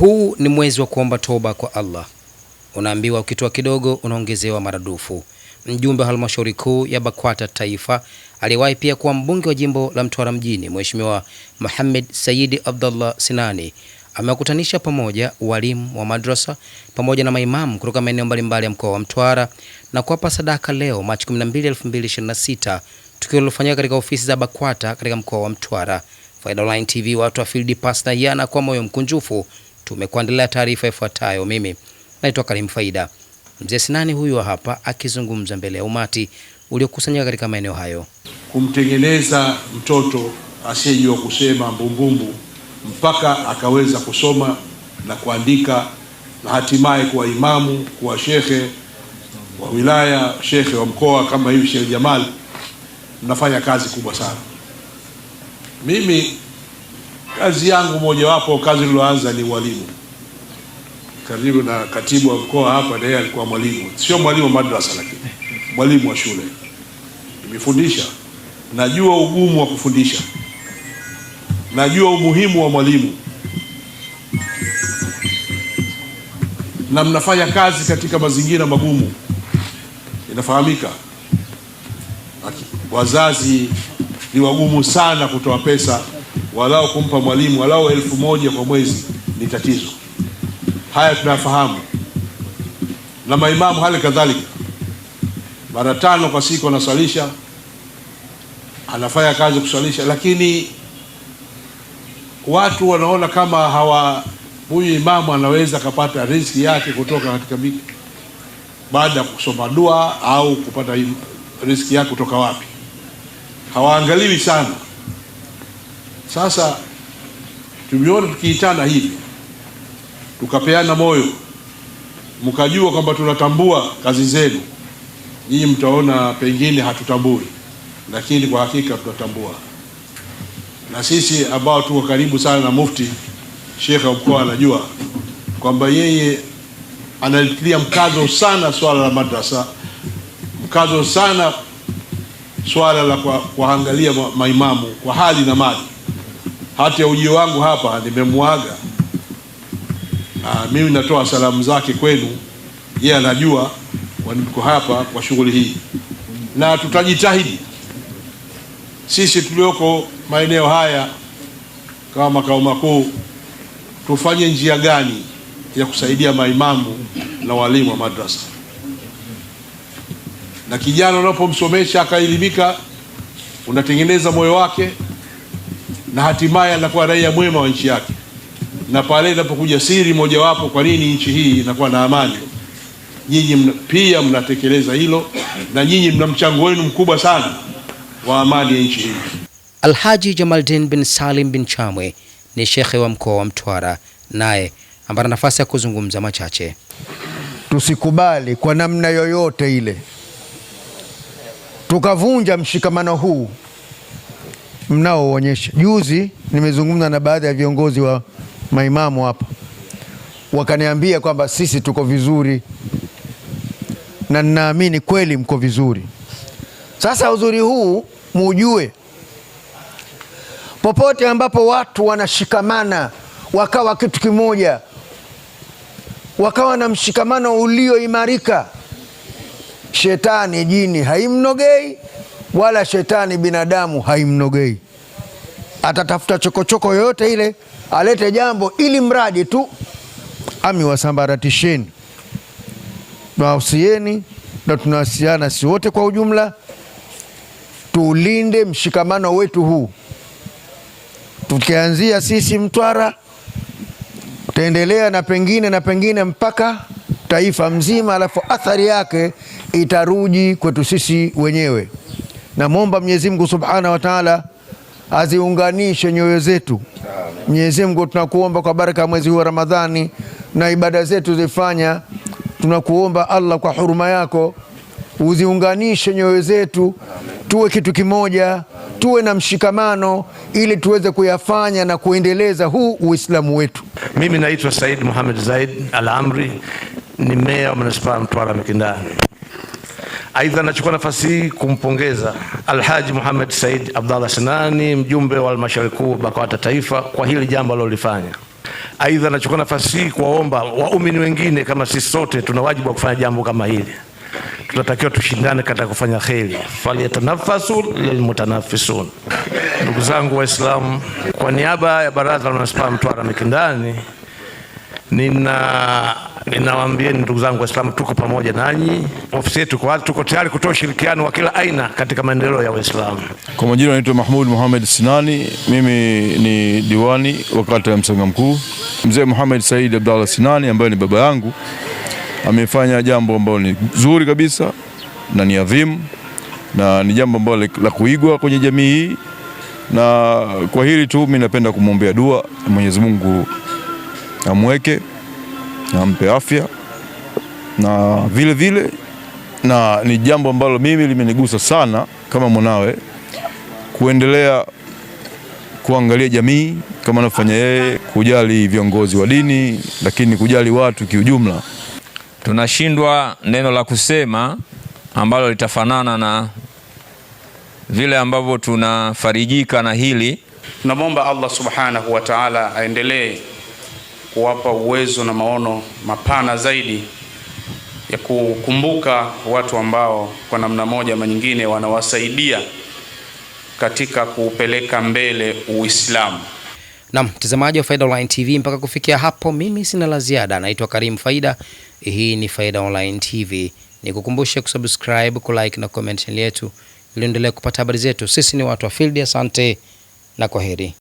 Huu ni mwezi wa kuomba toba kwa Allah. Unaambiwa ukitoa kidogo unaongezewa maradufu. Mjumbe wa halmashauri kuu ya BAKWATA Taifa aliwahi pia kuwa mbunge wa jimbo la Mtwara mjini, Mheshimiwa Mohamed Said Abdallah Sinani amewakutanisha pamoja walimu wa madrasa pamoja na maimamu kutoka maeneo mbalimbali ya mkoa wa Mtwara na kuwapa sadaka leo Machi 12, 2026, tukio lilofanyika katika ofisi za BAKWATA katika mkoa wa Mtwara. Faida Online TV, watu wa Field Pass na yana kwa moyo mkunjufu tumekuandalia taarifa ifuatayo. Mimi naitwa Karim Faida. Mzee Sinani huyu hapa akizungumza mbele ya umati uliokusanyika katika maeneo hayo. Kumtengeneza mtoto asiyejua kusema mbumbumbu mpaka akaweza kusoma na kuandika na hatimaye kuwa imamu, kuwa shekhe wa wilaya, shekhe wa mkoa kama hivi Sheikh Jamal, mnafanya kazi kubwa sana. Mimi kazi yangu mojawapo, kazi niloanza ni walimu. Karibu na katibu wa mkoa hapa, naye alikuwa mwalimu, sio mwalimu wa madrasa lakini mwalimu wa shule. Nimefundisha, najua ugumu wa kufundisha, najua umuhimu wa mwalimu, na mnafanya kazi katika mazingira magumu, inafahamika. Wazazi ni wagumu sana kutoa pesa, walau kumpa mwalimu walau 1000 kwa mwezi ni tatizo. Haya tunafahamu. Na maimamu hali kadhalika, mara 5 kwa siku anaswalisha, anafanya kazi kuswalisha, lakini watu wanaona kama huyu imamu anaweza kupata riziki yake kutoka katika baada ya kusoma dua au kupata riziki yake kutoka wapi. Hawaangaliwi sana. Sasa tumeona tukiitana hivi, tukapeana moyo, mkajua kwamba tunatambua kazi zenu. Nyinyi mtaona pengine hatutambui, lakini kwa hakika tunatambua. Na sisi ambao tuko karibu sana na mufti, Sheikh wa mkoa anajua kwamba yeye analitilia mkazo sana swala la madrasa, mkazo sana swala la kuangalia maimamu kwa hali na mali. Hata ujio wangu hapa nimemuaga, mimi natoa salamu zake kwenu, yeye anajua niko hapa kwa shughuli hii, na tutajitahidi sisi tulioko maeneo haya kama makao makuu tufanye njia gani ya kusaidia maimamu na walimu wa madrasa. Na kijana unapomsomesha akaelimika, unatengeneza moyo wake na hatimaye anakuwa raia mwema wa nchi yake. Na pale inapokuja siri mojawapo kwa nini nchi hii inakuwa na amani, nyinyi pia mnatekeleza hilo, na nyinyi mna mchango wenu mkubwa sana wa amani ya nchi hii. Alhaji Jamaldin bin Salim bin Chamwe ni shekhe wa mkoa wa Mtwara, naye ambaye ana nafasi ya kuzungumza machache. Tusikubali kwa namna yoyote ile tukavunja mshikamano huu mnaoonyesha. Juzi nimezungumza na baadhi ya viongozi wa maimamu hapa, wakaniambia kwamba sisi tuko vizuri, na ninaamini kweli mko vizuri. Sasa uzuri huu mujue, popote ambapo watu wanashikamana wakawa kitu kimoja, wakawa na mshikamano ulioimarika, shetani jini haimnogei wala shetani binadamu haimnogei. Atatafuta chokochoko yoyote ile alete jambo ili mradi tu wasambaratisheni. Tunawasieni na tunawasiana si wote kwa ujumla, tulinde mshikamano wetu huu. Tukianzia sisi Mtwara, tutaendelea na pengine mpaka taifa mzima, alafu athari yake itaruji kwetu sisi wenyewe. Na muomba Mwenyezi Mungu Subhanahu wa Ta'ala aziunganishe nyoyo zetu. Mwenyezi Mungu, tunakuomba kwa baraka mwezi huu wa Ramadhani na ibada zetu zifanya, tunakuomba Allah kwa huruma yako uziunganishe nyoyo zetu, tuwe kitu kimoja, tuwe na mshikamano ili tuweze kuyafanya na kuendeleza huu Uislamu wetu. Mimi naitwa Said Mohamed Zaid Al-Amri, ni meya wa manispaa Mtwara Mikindani. Aidha, nachukua nafasi hii kumpongeza Alhaji Mohamed Said Abdallah Sinani, mjumbe wa halmashauri kuu BAKWATA Taifa, kwa hili jambo alilofanya. Aidha, nachukua nafasi hii kuwaomba waumini wengine kama sisi sote tuna wajibu wa kufanya jambo kama hili. Tunatakiwa tushindane katika kufanya kheri. Falyatanafasu lilmutanafisun. Ndugu zangu Waislamu, kwa niaba ya Baraza la Manispaa Mtwara Mikindani, ninawaambia ndugu zangu Waislamu, tuko pamoja nanyi. Ofisi yetu tuko tayari kutoa ushirikiano wa kila aina katika maendeleo ya Waislamu. Kwa majina naitwa Mahmud Muhammad Sinani, mimi ni diwani wa kata ya Msanga Mkuu. Mzee Muhammad Said Abdallah Sinani ambaye ni baba yangu amefanya jambo ambalo ni zuri kabisa na ni adhimu na ni jambo ambalo la kuigwa kwenye jamii hii, na kwa hili tu mimi napenda kumwombea dua Mwenyezi Mungu amweke na ampe afya, na vile vile na ni jambo ambalo mimi limenigusa sana kama mwanawe, kuendelea kuangalia jamii kama anafanya yeye, kujali viongozi wa dini, lakini kujali watu kiujumla. Tunashindwa neno la kusema ambalo litafanana na vile ambavyo tunafarijika na hili. Tunamwomba Allah subhanahu wa ta'ala aendelee kuwapa uwezo na maono mapana zaidi ya kukumbuka watu ambao kwa namna moja ama nyingine wanawasaidia katika kupeleka mbele Uislamu. Na mtazamaji wa Faida Online TV, mpaka kufikia hapo mimi sina la ziada. Naitwa Karim Faida. Hii ni Faida Online TV. Nikukumbusha kusubscribe, kulike na comment yetu ili endelee kupata habari zetu. Sisi ni watu wa field. Asante na kwaheri.